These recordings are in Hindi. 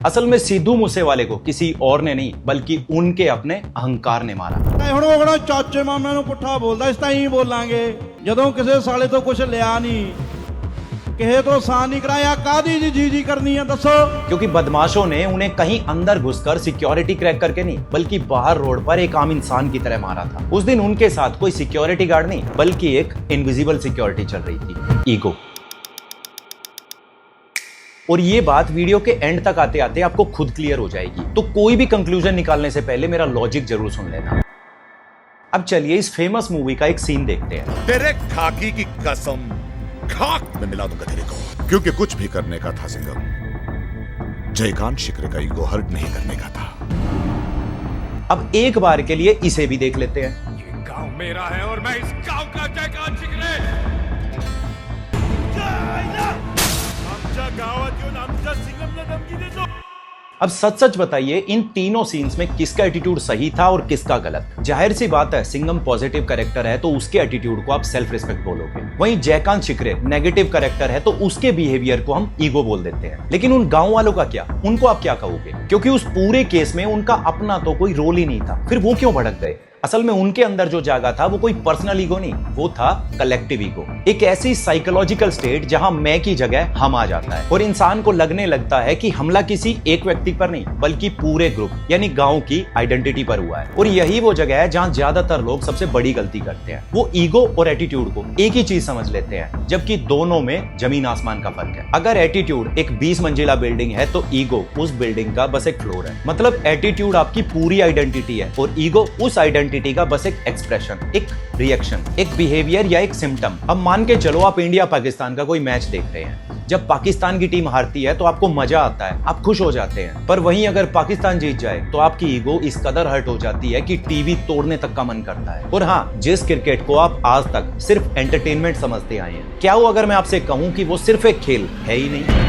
असल में सिद्धू मूसेवाले को किसी और ने नहीं बल्कि उनके अपने अहंकार ने मारा। ਹੁਣ ਉਹ ਕਹਣਾ ਚਾਚੇ ਮਾਮੇ ਨੂੰ ਪੁੱਠਾ ਬੋਲਦਾ ਇਸ ਤਾਂ ਹੀ ਬੋਲਾਂਗੇ ਜਦੋਂ ਕਿਸੇ ਸਾਲੇ ਤੋਂ ਕੁਝ ਲਿਆ ਨਹੀਂ ਕਿਸੇ ਤੋਂ ਸਾਨ नहीं कराया कादी जी जी करनी है दसो। क्योंकि बदमाशों ने उन्हें कहीं अंदर घुसकर सिक्योरिटी क्रैक करके नहीं बल्कि बाहर रोड पर एक आम इंसान की तरह मारा था। उस दिन उनके साथ कोई सिक्योरिटी गार्ड नहीं बल्कि एक इनविजिबल सिक्योरिटी चल रही थी, ईगो। और ये बात वीडियो के एंड तक आते आते आपको खुद क्लियर हो जाएगी, तो कोई भी कंक्लूजन निकालने से पहले मेरा लॉजिक जरूर सुन लेना। अब चलिए इस फेमस मूवी का एक सीन देखते हैं। तेरे खाकी की कसम खाक में मिला दूंगा तेरे को, क्योंकि कुछ भी करने का था सिंघम, जयकांत शिकरे का ईगो हर्ट नहीं करने का था। अब एक बार के लिए इसे भी देख लेते हैं। ये गांव मेरा है और मैं इस गांव का जयकांत शिकरे। आमच्या गावात येऊन आमच्या सिंघमला धमकी देतो। अब सच सच बताइए इन तीनों सीन्स में किसका एटीट्यूड सही था और किसका गलत। जाहिर सी बात है सिंघम पॉजिटिव कैरेक्टर है तो उसके एटीट्यूड को आप सेल्फ रिस्पेक्ट बोलोगे, वहीं जयकांत शिकरे नेगेटिव कैरेक्टर है तो उसके बिहेवियर को हम ईगो बोल देते हैं। लेकिन उन गांव वालों का क्या, उनको आप क्या कहोगे? क्योंकि उस पूरे केस में उनका अपना तो कोई रोल ही नहीं था, फिर वो क्यों भड़क गए? असल में उनके अंदर जो जागा था वो कोई पर्सनल ईगो नहीं, वो था कलेक्टिव ईगो। एक ऐसी साइकोलॉजिकल स्टेट जहां मैं की जगह हम आ जाता है और इंसान को लगने लगता है कि हमला किसी एक व्यक्ति पर नहीं बल्कि पूरे ग्रुप यानी गांव की आइडेंटिटी पर हुआ है। और यही वो जगह है जहां ज्यादातर लोग सबसे बड़ी गलती करते हैं। वो ईगो और एटीट्यूड को एक ही चीज समझ लेते हैं, जबकि दोनों में जमीन आसमान का फर्क है। अगर एटीट्यूड एक 20 मंजिला बिल्डिंग है तो ईगो उस बिल्डिंग का बस एक फ्लोर है। मतलब एटीट्यूड आपकी पूरी आइडेंटिटी है और ईगो उस आइडेंटिटी का बस एक एक्सप्रेशन, एक रिएक्शन, एक बिहेवियर या एक सिम्टम। अब मान के चलो आप इंडिया पाकिस्तान का कोई मैच देख रहे हैं, जब पाकिस्तान की टीम हारती है तो आपको मजा आता है, आप खुश हो जाते हैं। पर वहीं अगर पाकिस्तान जीत जाए तो आपकी ईगो इस कदर हर्ट हो जाती है कि टीवी तोड़ने तक का मन करता है। और हाँ, जिस क्रिकेट को आप आज तक सिर्फ एंटरटेनमेंट समझते आए हैं, क्या हो अगर मैं आपसे कहूं कि वो सिर्फ एक खेल है ही नहीं।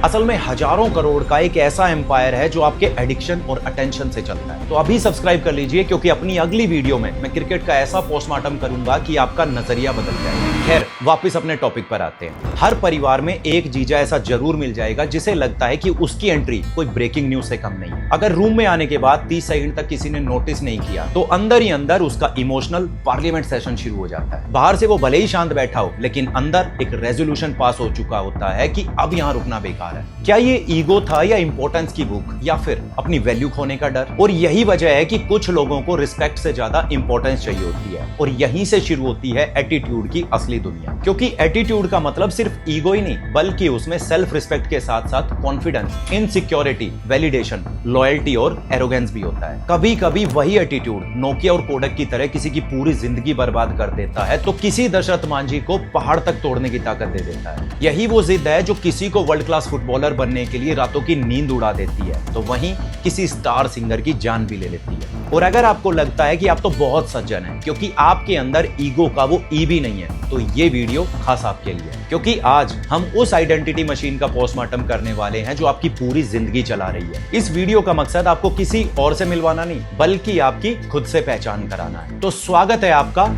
असल में हजारों करोड़ का एक ऐसा एम्पायर है जो आपके एडिक्शन और अटेंशन से चलता है। तो अभी सब्सक्राइब कर लीजिए क्योंकि अपनी अगली वीडियो में मैं क्रिकेट का ऐसा पोस्टमार्टम करूंगा कि आपका नजरिया बदल जाएगा। खैर वापस अपने टॉपिक पर आते हैं। हर परिवार में एक जीजा ऐसा जरूर मिल जाएगा जिसे लगता है कि उसकी एंट्री कोई ब्रेकिंग न्यूज से कम नहीं है। अगर रूम में आने के बाद 30 सेकंड तक किसी ने नोटिस नहीं किया तो अंदर ही अंदर उसका इमोशनल पार्लियामेंट सेशन शुरू हो जाता है। बाहर से वो भले ही शांत बैठा हो लेकिन अंदर एक रेजोल्यूशन पास हो चुका होता है कि अब यहाँ रुकना बेकार है। क्या ये ईगो था या इंपॉर्टेंस की भूख या फिर अपनी वैल्यू खोने का डर? और यही वजह है कि कुछ लोगों को रिस्पेक्ट से ज्यादा इंपॉर्टेंस चाहिए होती है और यहीं से शुरू होती है एटीट्यूड की असली दुनिया। क्योंकि एटीट्यूड का मतलब सिर्फ ईगो ही नहीं बल्कि उसमें सेल्फ रिस्पेक्ट के साथ साथ कॉन्फिडेंस, इनसिक्योरिटी, वैलिडेशन, लॉयल्टी और एरोगेंस भी होता है। कभी कभी वही एटीट्यूड नोकिया और कोडक की तरह किसी की पूरी जिंदगी बर्बाद कर देता है तो किसी दशरथ मांझी को पहाड़ तक तोड़ने की ताकत दे देता है। यही वो जिद है जो किसी को वर्ल्ड क्लास फुटबॉलर बनने के लिए रातों की नींद उड़ा देती है तो वहीं किसी स्टार सिंगर की जान भी ले लेती है। और अगर आपको लगता है कि आप तो बहुत सज्जन हैं क्योंकि आपके अंदर ईगो का वो ई भी नहीं है तो ये वीडियो खास आपके लिए है, क्योंकि आज हम उस आइडेंटिटी मशीन का पोस्टमार्टम करने वाले हैं जो आपकी पूरी जिंदगी चला रही है। इस वीडियो का मकसद आपको किसी और से मिलवाना नहीं बल्कि आपकी खुद से पहचान कराना है। तो स्वागत है आपका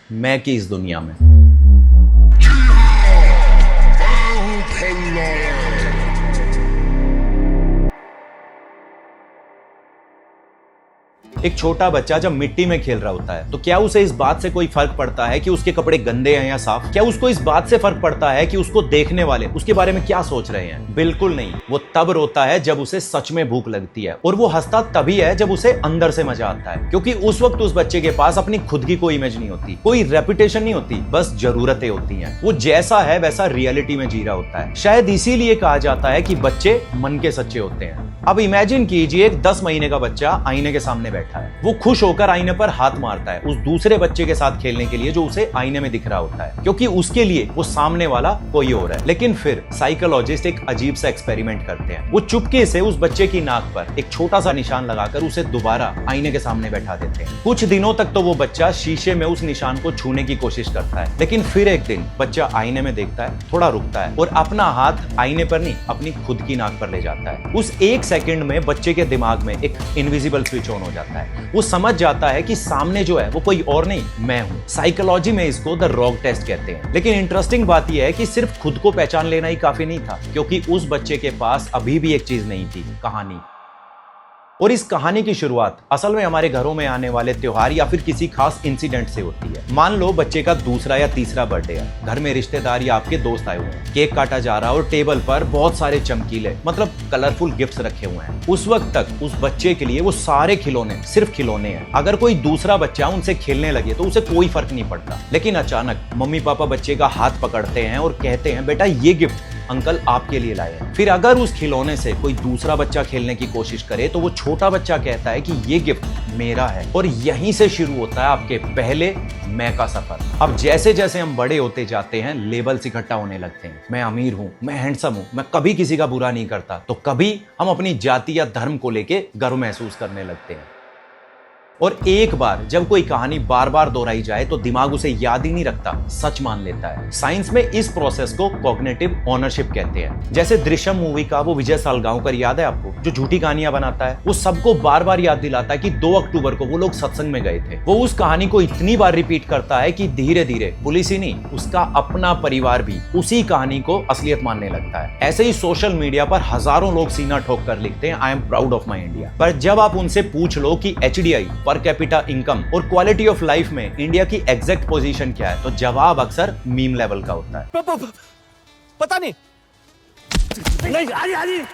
मैं की इस दुनिया में। एक छोटा बच्चा जब मिट्टी में खेल रहा होता है तो क्या उसे इस बात से कोई फर्क पड़ता है कि उसके कपड़े गंदे हैं या साफ? क्या उसको इस बात से फर्क पड़ता है कि उसको देखने वाले उसके बारे में क्या सोच रहे हैं? बिल्कुल नहीं। वो तब रोता है जब उसे सच में भूख लगती है और वो हंसता तभी है जब उसे अंदर से मजा आता है, क्योंकि उस वक्त उस बच्चे के पास अपनी खुद की कोई इमेज नहीं होती, कोई रेपुटेशन नहीं होती, बस जरूरतें होती हैं। वो जैसा है वैसा रियलिटी में जी रहा होता है। शायद इसीलिए कहा जाता है कि बच्चे मन के सच्चे होते हैं। अब इमेजिन कीजिए एक 10 महीने का बच्चा आईने के सामने बैठा है। वो खुश होकर आईने पर हाथ मारता है उस दूसरे बच्चे के साथ खेलने के लिए जो उसे आईने में दिख रहा होता है, क्योंकि उसके लिए वो सामने वाला कोई और है। लेकिन फिर साइकोलॉजिस्ट एक अजीब सा एक्सपेरिमेंट करते हैं। वो चुपके से उस बच्चे की नाक पर एक छोटा सा निशान लगाकर उसे दोबारा आईने के सामने बैठा देते हैं। कुछ दिनों तक तो वो बच्चा शीशे में उस निशान को छूने की कोशिश करता है, लेकिन फिर एक दिन बच्चा आईने में देखता है, थोड़ा रुकता है और अपना हाथ आईने पर नहीं अपनी खुद की नाक पर ले जाता है। उस एक सेकंड में बच्चे के दिमाग में एक इनविजिबल स्विच ऑन हो जाता है। जाता है। वो समझ जाता है कि सामने जो है वो कोई और नहीं, मैं हूं। साइकोलॉजी में इसको द रॉग टेस्ट कहते हैं। लेकिन इंटरेस्टिंग बात यह है कि सिर्फ खुद को पहचान लेना ही काफी नहीं था, क्योंकि उस बच्चे के पास अभी भी एक चीज नहीं थी, कहानी। और इस कहानी की शुरुआत असल में हमारे घरों में आने वाले त्योहार या फिर किसी खास इंसिडेंट से होती है। मान लो बच्चे का दूसरा या तीसरा बर्थडे है, घर में रिश्तेदार या आपके दोस्त आए हुए हैं, केक काटा जा रहा है और टेबल पर बहुत सारे चमकीले मतलब कलरफुल गिफ्ट्स रखे हुए हैं। उस वक्त तक उस बच्चे के लिए वो सारे खिलौने सिर्फ खिलौने हैं। अगर कोई दूसरा बच्चा उनसे खेलने लगे तो उसे कोई फर्क नहीं पड़ता। लेकिन अचानक मम्मी पापा बच्चे का हाथ पकड़ते हैं और कहते हैं, बेटा ये गिफ्ट अंकल आपके लिए लाए हैं। फिर अगर उस खिलौने से कोई दूसरा बच्चा खेलने की कोशिश करे तो वो छोटा बच्चा कहता है कि ये गिफ्ट मेरा है। और यहीं से शुरू होता है आपके पहले मैं का सफर। अब जैसे जैसे हम बड़े होते जाते हैं, लेबल्स इकट्ठा होने लगते हैं। मैं अमीर हूं, मैं हैंडसम हूं, मैं कभी किसी का बुरा नहीं करता। तो कभी हम अपनी जाति या धर्म को लेके गर्व महसूस करने लगते हैं। और एक बार जब कोई कहानी बार बार दोहराई जाए तो दिमाग उसे याद ही नहीं रखता, सच मान लेता है। साइंस में इस प्रोसेस को कॉग्निटिव ओनरशिप कहते हैं। जैसे दृश्यम मूवी का वो विजय सालगांवकर याद है आपको, जो झूठी कहानियां बनाता है, वो सबको बार बार याद दिलाता है कि 2 अक्टूबर को वो लोग सत्संग में गए थे। वो उस कहानी को इतनी बार रिपीट करता है कि धीरे धीरे पुलिस ही नहीं, उसका अपना परिवार भी उसी कहानी को असलियत मानने लगता है। ऐसे ही सोशल मीडिया पर हजारों लोग सीना ठोक कर लिखते हैं, I am proud of my India. पर जब आप उनसे पूछ लो कि HDI पर कैपिटा इनकम और क्वालिटी ऑफ लाइफ में इंडिया की एग्जैक्ट पोजीशन क्या है, तो जवाब अक्सर मीम लेवल का होता है। पता नहीं।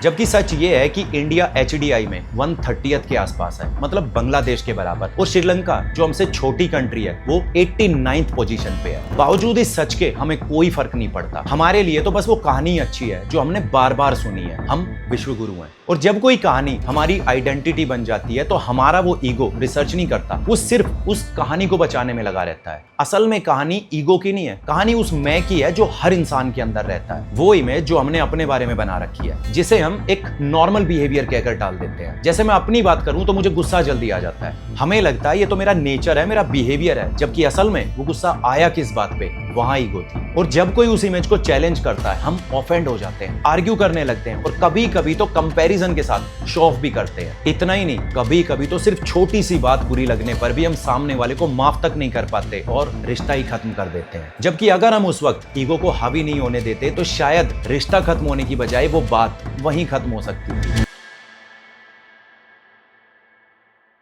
जबकि सच ये है कि इंडिया HDI में 130th के आसपास है, मतलब बांग्लादेश के बराबर। और श्रीलंका जो हमसे छोटी कंट्री है वो 89th पोजीशन पे है। बावजूद इस सच के हमें कोई फर्क नहीं पड़ता। हमारे लिए तो बस वो कहानी अच्छी है जो हमने बार बार सुनी है। हम विश्वगुरु हैं। और जब कोई कहानी हमारी आइडेंटिटी बन जाती है तो हमारा वो ईगो रिसर्च नहीं करता, वो सिर्फ उस कहानी को बचाने में लगा रहता है। असल में कहानी ईगो की नहीं है, कहानी उस मैं की है जो हर इंसान के अंदर रहता है। वो इमेज जो हमने अपने बारे में बना रखी है, जिसे हम एक नॉर्मल बिहेवियर कहकर टाल देते हैं। जैसे मैं अपनी बात करूं तो मुझे गुस्सा जल्दी आ जाता है। हमें लगता है ये तो मेरा नेचर है, मेरा बिहेवियर है, जबकि असल में वो गुस्सा आया किस बात पे, वहां ईगो थी। और जब कोई उस इमेज को चैलेंज करता है, हम ऑफेंड हो जाते हैं, आर्ग्यू करने लगते हैं और कभी कभी तो कंपैरिजन के साथ शो ऑफ भी करते हैं। इतना ही नहीं, कभी कभी तो सिर्फ छोटी सी बात बुरी लगने पर भी हम सामने वाले को माफ तक नहीं कर पाते और रिश्ता ही खत्म कर देते हैं। जबकि अगर हम उस वक्त ईगो को हावी नहीं होने देते तो शायद रिश्ता खत्म होने की बजाय वो बात वहीं खत्म हो सकती थी।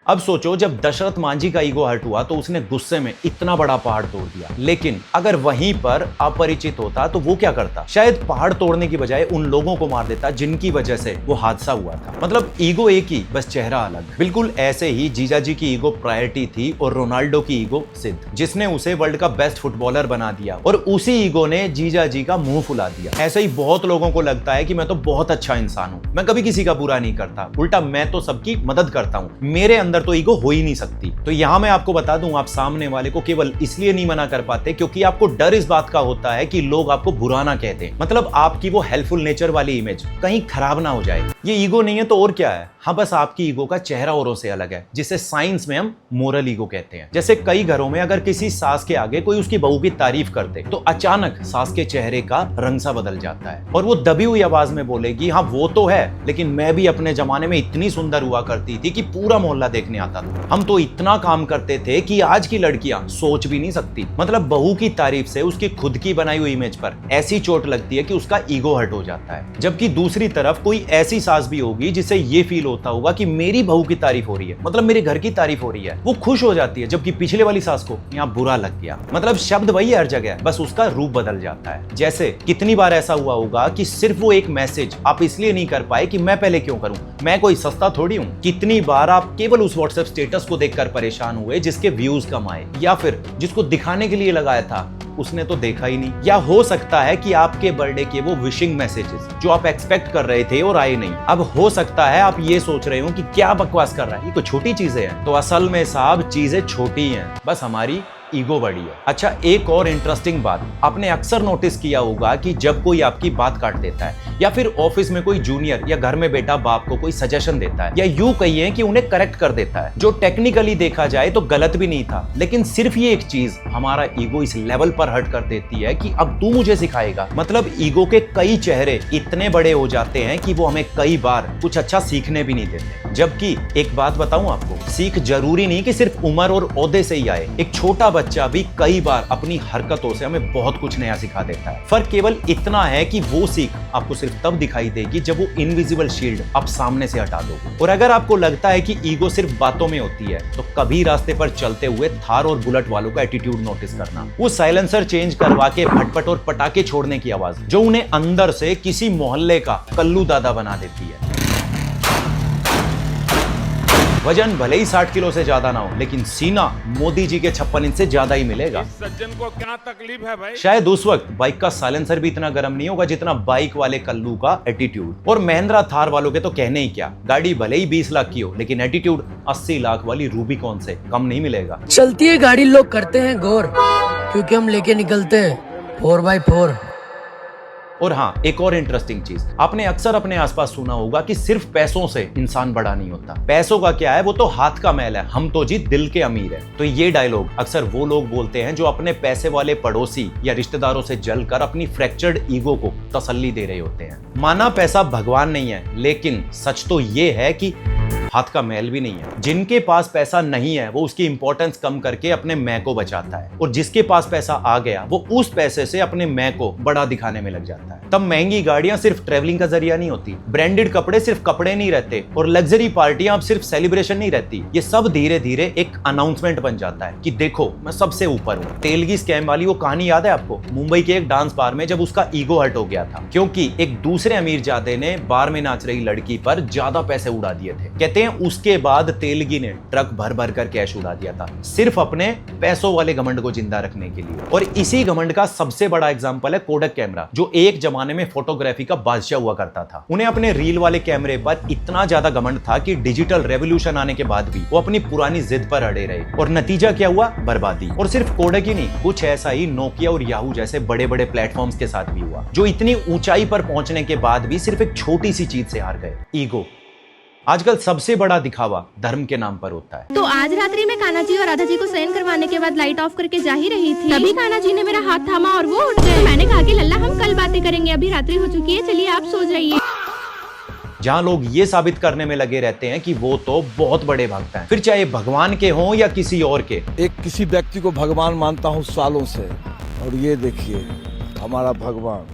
अब सोचो, जब दशरथ मांझी का ईगो हर्ट हुआ तो उसने गुस्से में इतना बड़ा पहाड़ तोड़ दिया। लेकिन अगर वहीं पर अपरिचित होता तो वो क्या करता? शायद पहाड़ तोड़ने की बजाय उन लोगों को मार देता जिनकी वजह से वो हादसा हुआ था। मतलब ईगो एक ही, बस चेहरा अलग। बिल्कुल ऐसे ही जीजाजी की ईगो प्रायोरिटी थी और रोनाल्डो की ईगो सिद्ध, जिसने उसे वर्ल्ड का बेस्ट फुटबॉलर बना दिया, और उसी ईगो ने जीजाजी का मुंह फुला दिया। ऐसे ही बहुत लोगों को लगता है कि मैं तो बहुत अच्छा इंसान हूं, मैं कभी किसी का बुरा नहीं करता, उल्टा मैं तो सबकी मदद करता हूं, मेरे अंदर तो ईगो हो ही नहीं सकती। तो यहां मैं आपको बता दूं, आप सामने वाले को केवल इसलिए नहीं मना कर पाते क्योंकि आपको डर इस बात का होता है कि लोग आपको बुरा ना कहते हैं। मतलब आपकी वो हेल्पफुल नेचर वाली इमेज कहीं खराब ना हो जाए। ये ईगो नहीं है तो और क्या है? हाँ, बस आपकी ईगो का चेहरा औरों से अलग है, जिसे साइंस में हम मोरल ईगो कहते हैं। जैसे कई घरों में अगर किसी सास के आगे कोई उसकी बहू की तारीफ कर दे तो अचानक सास के चेहरे का रंग सा बदल जाता है और वो दबी हुई आवाज में बोलेगी, हाँ वो तो है, लेकिन मैं भी अपने जमाने में इतनी सुंदर हुआ करती थी कि पूरा मोहल्ला देखने आता था। हम तो इतना काम करते थे कि आज की लड़कियां सोच भी नहीं सकती। मतलब बहू की तारीफ से उसकी खुद की बनाई हुई इमेज पर ऐसी चोट लगती है कि उसका ईगो हर्ट हो जाता है। जबकि दूसरी तरफ कोई ऐसी सास भी होगी जिसे ये फील होता होगा कि मेरी बहू की तारीफ हो रही है, मतलब मेरे घर की तारीफ हो रही है, वो खुश हो जाती है। जबकि पिछले वाली सास को यहाँ बुरा लग गया। मतलब शब्द वही है हर जगह, बस उसका रूप बदल जाता है। जैसे कितनी बार ऐसा हुआ होगा कि सिर्फ वो एक मैसेज आप इसलिए नहीं कर पाए कि मैं पहले क्यों करूं, मैं कोई सस्ता थोड़ी हूं। कितनी बार आप केवल उस व्हाट्सएप स्टेटस को देखकर परेशान हुए जिसके व्यूज कम आए, या फिर जिसको दिखाने के लिए लगाया था उसने तो देखा ही नहीं। या हो सकता है कि आपके बर्थडे के वो विशिंग मैसेजेस जो आप एक्सपेक्ट कर रहे थे और आए नहीं। अब हो सकता है आप ये सोच रहे हो कि क्या बकवास कर रहा है, ये कोई छोटी चीजें हैं। तो असल में साहब चीजें छोटी हैं, बस हमारी ईगो बड़ी है। अच्छा, एक और इंटरेस्टिंग बात, आपने अक्सर नोटिस किया होगा कि जब कोई आपकी बात काट देता है या फिर ऑफिस में कोई जूनियर या घर में बेटा बाप को कोई सजेशन देता है या यूं कहिए कि उन्हें करेक्ट कर देता है, जो टेक्निकली देखा जाए तो गलत भी नहीं था, लेकिन सिर्फ ये एक चीज हमारा ईगो इस लेवल पर हर्ट कर देती है कि अब तू मुझे सिखाएगा। मतलब ईगो के कई चेहरे इतने बड़े हो जाते हैं कि वो हमें कई बार कुछ अच्छा सीखने भी नहीं देते। जबकि एक बात बताऊं आपको, सीख जरूरी नहीं कि सिर्फ उम्र और ओहदे से ही आए। एक छोटा बच्चा भी कई बार अपनी हरकतों से हमें बहुत कुछ नया सिखा देता है। फर्क केवल इतना है कि वो सीख आपको सिर्फ तब दिखाई देगी जब वो इनविजिबल शील्ड आप सामने से हटा दोगे। और अगर आपको लगता है कि ईगो सिर्फ बातों में होती है, तो कभी रास्ते पर चलते हुए थार और बुलेट वालों का एटीट्यूड नोटिस करना। वो साइलेंसर चेंज करवा के फटफट और पटाखे छोड़ने की आवाज जो उन्हें अंदर से किसी मोहल्ले का कल्लू दादा बना देती है। वजन भले ही 60 किलो से ज्यादा ना हो, लेकिन सीना मोदी जी के 56 इंच से ज्यादा ही मिलेगा। इस सज्जन को क्या तकलीफ है भाई? शायद उस वक्त बाइक का साइलेंसर भी इतना गर्म नहीं होगा जितना बाइक वाले कल्लू का एटीट्यूड। और महिंद्रा थार वालों के तो कहने ही क्या, गाड़ी भले ही 20 लाख की हो, लेकिन एटीट्यूड 80 लाख वाली रूबिकॉन से कम नहीं मिलेगा। चलती है गाड़ी, लोग करते हैं गौर, क्योंकि हम लेके निकलते हैं 4x4। और हाँ, एक और इंटरेस्टिंग चीज, आपने अक्सर अपने आसपास सुना होगा कि सिर्फ पैसों से इंसान बड़ा नहीं होता। पैसों का क्या है, वो तो हाथ का मैल है, हम तो जी दिल के अमीर हैं। तो ये डायलॉग अक्सर वो लोग बोलते हैं जो अपने पैसे वाले पड़ोसी या रिश्तेदारों से जलकर अपनी फ्रैक्चर्ड ईगो को तसल्ली दे रहे होते हैं। माना पैसा भगवान नहीं है, लेकिन सच तो ये है कि हाथ का मैल भी नहीं है। जिनके पास पैसा नहीं है वो उसकी इंपॉर्टेंस कम करके अपने मैं को बचाता है, और जिसके पास पैसा आ गया वो उस पैसे से अपने मैं को बड़ा दिखाने में लग जाता है। तब महंगी गाड़ियां सिर्फ ट्रेवलिंग का जरिया नहीं होती, ब्रांडेड कपड़े सिर्फ कपड़े नहीं रहते, और लग्जरी पार्टियां अब सिर्फ सेलिब्रेशन नहीं रहती। ये सब धीरे धीरे एक अनाउंसमेंट बन जाता है कि देखो मैं सबसे ऊपर हूँ। तेलगी स्कैम वाली वो कहानी याद है आपको, मुंबई के एक डांस बार में जब उसका ईगो हर्ट हो गया था क्योंकि एक दूसरे अमीरजादे ने बार में नाच रही लड़की पर ज्यादा पैसे उड़ा दिए थे। कहते हैं उसके बाद तेलगी ने ट्रक भर भर कर कैश उड़ा दिया था, सिर्फ अपने पैसों वाले घमंड को जिंदा रखने के लिए। और इसी घमंड का सबसे बड़ा एग्जांपल है कोडक कैमरा, जो एक जमाने में फोटोग्राफी का बादशाह हुआ करता था। उन्हें अपने रील वाले कैमरे पर इतना ज्यादा घमंड था कि डिजिटल रेवोल्यूशन आने के बाद भी वो अपनी पुरानी जिद पर अड़े रहे, और नतीजा क्या हुआ, बर्बादी। और सिर्फ कोडक ही नहीं, कुछ ऐसा ही नोकिया और याहू जैसे बड़े बड़े प्लेटफॉर्म्स के साथ भी हुआ, जो इतनी ऊंचाई पर पहुंचने के बाद भी सिर्फ एक छोटी सी चीज से हार गए, ईगो। आजकल सबसे बड़ा दिखावा धर्म के नाम पर होता है। तो आज रात्रि में कान्हा जी और राधा जी को शयन करवाने के बाद लाइट ऑफ करके जा ही रही थी, तभी कान्हा जी ने मेरा हाथ थामा और वो उठ गए। तो मैंने कहा कि लल्ला हम कल बातें करेंगे, अभी रात्रि हो चुकी है, चलिए आप सो जाइए। जहां लोग ये साबित करने में लगे रहते हैं कि वो तो बहुत बड़े भक्त हैं, फिर चाहे भगवान के हों या किसी और के। एक किसी व्यक्ति को भगवान मानता हूँ सालों से, और ये देखिए हमारा भगवान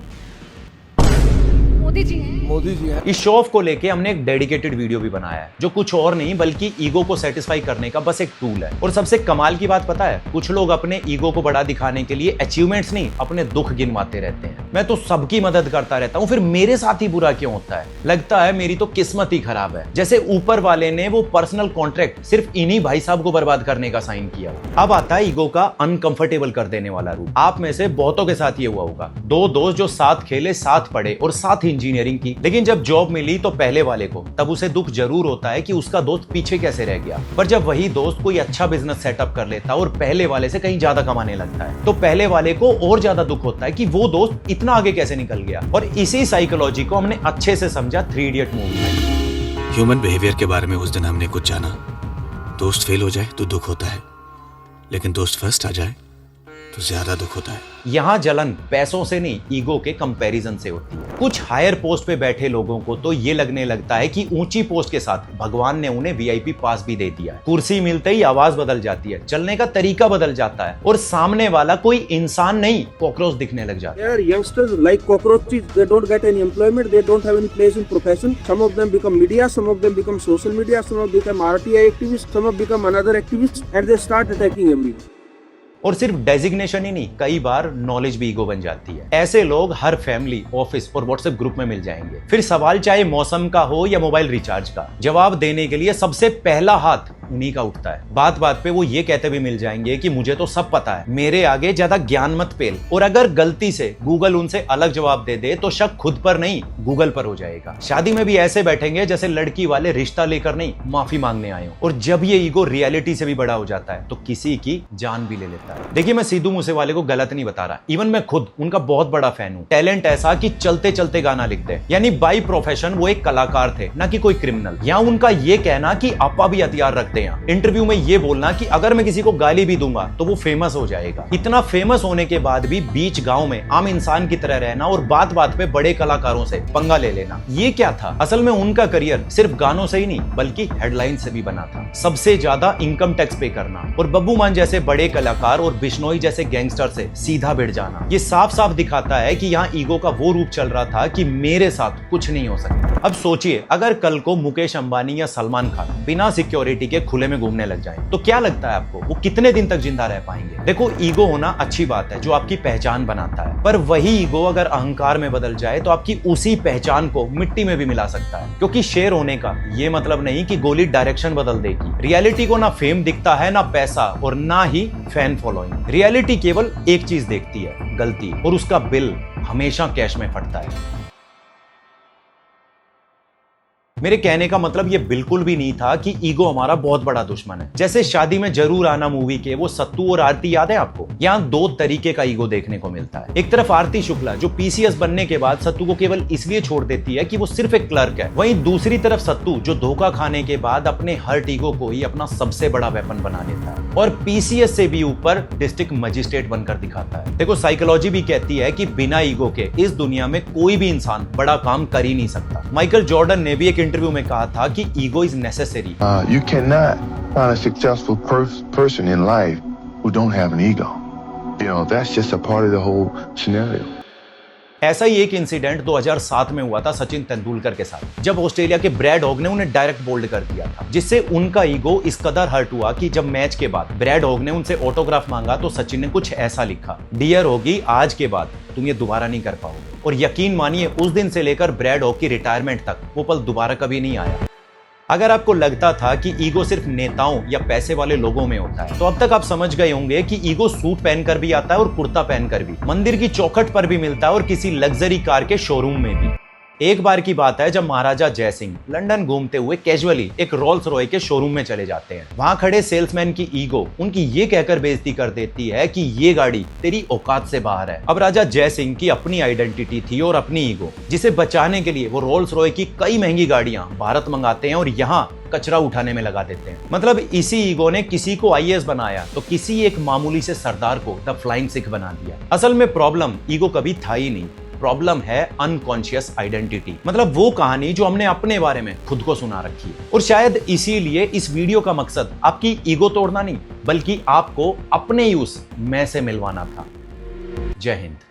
मोदी जी है। इस शो ऑफ को लेके हमने एक डेडिकेटेड वीडियो भी बनाया है, जो कुछ और नहीं बल्कि ईगो को सेटिस्फाई करने का बस एक टूल है। और सबसे कमाल की बात पता है, कुछ लोग अपने ईगो को बड़ा दिखाने के लिए अचीवमेंट्स नहीं, अपने दुख गिनवाते रहते हैं। मैं तो सबकी मदद करता रहता हूँ, फिर मेरे साथ ही बुरा क्यों होता है, लगता है मेरी तो किस्मत ही खराब है। जैसे ऊपर वाले ने वो पर्सनल कॉन्ट्रैक्ट सिर्फ इन्हीं भाई साहब को बर्बाद करने का साइन किया। अब आता है ईगो का अनकंफर्टेबल कर देने वाला रूप। आप में से बहुतों के साथ ये हुआ होगा, दो दोस्त जो साथ खेले, साथ पढ़े और साथ इंजीनियरिंग की, लेकिन जब जॉब मिली तो पहले वाले को तब उसे दुख जरूर होता है कि उसका दोस्त पीछे कैसे रह गया। पर जब वही दोस्त कोई अच्छा बिजनेस सेटअप कर लेता और पहले वाले से कहीं ज्यादा कमाने लगता है, तो पहले वाले को और ज्यादा दुख होता है कि वो दोस्त इतना आगे कैसे निकल गया। और इसी साइकोलॉजी को हमने अच्छे से समझा 3 इडियट मूवी में। ह्यूमन बिहेवियर के बारे में उस दिन हमने कुछ जाना। दोस्त फेल हो जाए तो दुख होता है, लेकिन दोस्त फर्स्ट आ जाए तो ज्यादा दुख होता है। यहाँ जलन पैसों से नहीं, ईगो के कंपैरिजन से होती है। कुछ हायर पोस्ट पे बैठे लोगों को तो ये लगने लगता है कि ऊंची पोस्ट के साथ भगवान ने उन्हें वीआईपी पास भी दे दिया है। कुर्सी मिलते ही आवाज बदल जाती है, चलने का तरीका बदल जाता है, और सामने वाला कोई इंसान नहीं, कॉकरोच दिखने लग जाता है। Youngsters like cockroaches, they don't get any employment, they don't have any place in profession. Some of them become media, some of them become social media, some of them become RTI activists, some of them become another activists, and they start attacking everyone. और सिर्फ डेजिग्नेशन ही नहीं, कई बार नॉलेज भी ईगो बन जाती है। ऐसे लोग हर फैमिली, ऑफिस और व्हाट्सएप ग्रुप में मिल जाएंगे। फिर सवाल चाहे मौसम का हो या मोबाइल रिचार्ज का, जवाब देने के लिए सबसे पहला हाथ उन्हीं का उठता है। बात बात पे वो ये कहते भी मिल जाएंगे कि मुझे तो सब पता है, मेरे आगे ज्यादा ज्ञान मत पेल। और अगर गलती से गूगल उनसे अलग जवाब दे दे तो शक खुद पर नहीं गूगल पर हो जाएगा। शादी में भी ऐसे बैठेंगे जैसे लड़की वाले रिश्ता लेकर नहीं माफी मांगने आए हो। और जब ये ईगो रियलिटी से भी बड़ा हो जाता है तो किसी की जान भी ले लेता है। देखिए, मैं सिद्धू मूसेवाले को गलत नहीं बता रहा, इवन मैं खुद उनका बहुत बड़ा फैन हूँ। टैलेंट ऐसा कि चलते चलते गाना लिख दे, यानी बाई प्रोफेशन वो एक कलाकार थे, ना कि कोई क्रिमिनल। या उनका ये कहना कि आपा भी हथियार रखते हैं, इंटरव्यू में ये बोलना कि अगर मैं किसी को गाली भी दूंगा तो वो फेमस हो जाएगा। इतना फेमस होने के बाद भी बीच गांव में आम इंसान की तरह रहना और बात बात पे बड़े कलाकारों से पंगा ले लेना, ये क्या था? असल में उनका करियर सिर्फ गानों से ही नहीं बल्कि हेडलाइन से भी बना था। सबसे ज्यादा इनकम टैक्स पे करना और बब्बू मान जैसे बड़े कलाकार और बिश्नोई जैसे गैंगस्टर से सीधा भिड़ जाना, ये साफ साफ दिखाता है कि यहाँ ईगो का वो रूप चल रहा था कि मेरे साथ कुछ नहीं हो सकता। अब सोचिए, अगर कल को मुकेश अंबानी या सलमान खान बिना सिक्योरिटी के खुले में घूमने लग जाएं, तो क्या लगता है आपको वो कितने दिन तक जिंदा रह पाएंगे? देखो, ईगो होना अच्छी बात है जो आपकी पहचान बनाता है, पर वही ईगो अगर अहंकार में बदल जाए तो आपकी उसी पहचान को मिट्टी में भी मिला सकता है। क्योंकि शेर होने का ये मतलब नहीं कि गोली डायरेक्शन बदल देगी। रियलिटी को ना फेम दिखता है, ना पैसा और ना ही फैन फॉलोइंग। रियलिटी केवल एक चीज देखती है, गलती, और उसका बिल हमेशा कैश में फटता है। मेरे कहने का मतलब ये बिल्कुल भी नहीं था कि ईगो हमारा बहुत बड़ा दुश्मन है। जैसे शादी में जरूर आना मूवी के वो सत्तू और आरती याद है आपको? यहाँ दो तरीके का ईगो देखने को मिलता है। एक तरफ आरती शुक्ला जो पीसीएस बनने के बाद सत्तू को केवल इसलिए छोड़ देती है कि वो सिर्फ एक क्लर्क है। वहीं दूसरी तरफ सत्तू जो धोखा खाने के बाद अपने हर्ट ईगो को ही अपना सबसे बड़ा वेपन बना लेता है और पीसीएस से भी ऊपर डिस्ट्रिक्ट मजिस्ट्रेट बनकर दिखाता है। देखो, साइकोलॉजी भी कहती है कि बिना ईगो के इस दुनिया में कोई भी इंसान बड़ा काम कर ही नहीं सकता। माइकल जॉर्डन ने भी एक इंटरव्यू में कहा था कि ego is necessary. You cannot find a successful person in life who don't have an ego. You know, that's just a part of the whole scenario. ऐसा ही एक इंसिडेंट 2007 में हुआ था सचिन तेंदुलकर के साथ, जब ऑस्ट्रेलिया के ब्रैड हॉग ने उन्हें डायरेक्ट बोल्ड कर दिया था, जिससे उनका ईगो इस कदर हर्ट हुआ कि जब मैच के बाद ब्रैड हॉग ने उनसे ऑटोग्राफ मांगा तो सचिन ने कुछ ऐसा लिखा, डियर होगी, आज के बाद तुम ये दोबारा नहीं कर पाओगे। और यकीन मानिए, उस दिन से लेकर ब्रैड हॉग की रिटायरमेंट तक वो पल दोबारा कभी नहीं आया। अगर आपको लगता था कि ईगो सिर्फ नेताओं या पैसे वाले लोगों में होता है, तो अब तक आप समझ गए होंगे कि ईगो सूट पहनकर भी आता है और कुर्ता पहनकर भी, मंदिर की चौखट पर भी मिलता है और किसी लग्जरी कार के शोरूम में भी। एक बार की बात है जब महाराजा जयसिंह लंदन घूमते हुए कैजुअली एक रोल्स रॉय के शोरूम में चले जाते हैं। वहां खड़े सेल्समैन की ईगो उनकी ये कहकर बेइज्जती कर देती है कि ये गाड़ी तेरी औकात से बाहर है। अब राजा जयसिंह की अपनी आइडेंटिटी थी और अपनी ईगो, जिसे बचाने के लिए वो रोल्स रॉय की कई महंगी गाड़ियां भारत मंगाते हैं और यहाँ कचरा उठाने में लगा देते हैं। मतलब इसी ईगो ने किसी को आईएएस बनाया तो किसी एक मामूली से सरदार को द फ्लाइंग सिख बना दिया। असल में प्रॉब्लम ईगो कभी था ही नहीं, प्रॉब्लम है अनकॉन्शियस आइडेंटिटी, मतलब वो कहानी जो हमने अपने बारे में खुद को सुना रखी है। और शायद इसीलिए इस वीडियो का मकसद आपकी ईगो तोड़ना नहीं बल्कि आपको अपने ही उस मैं से मिलवाना था। जय हिंद।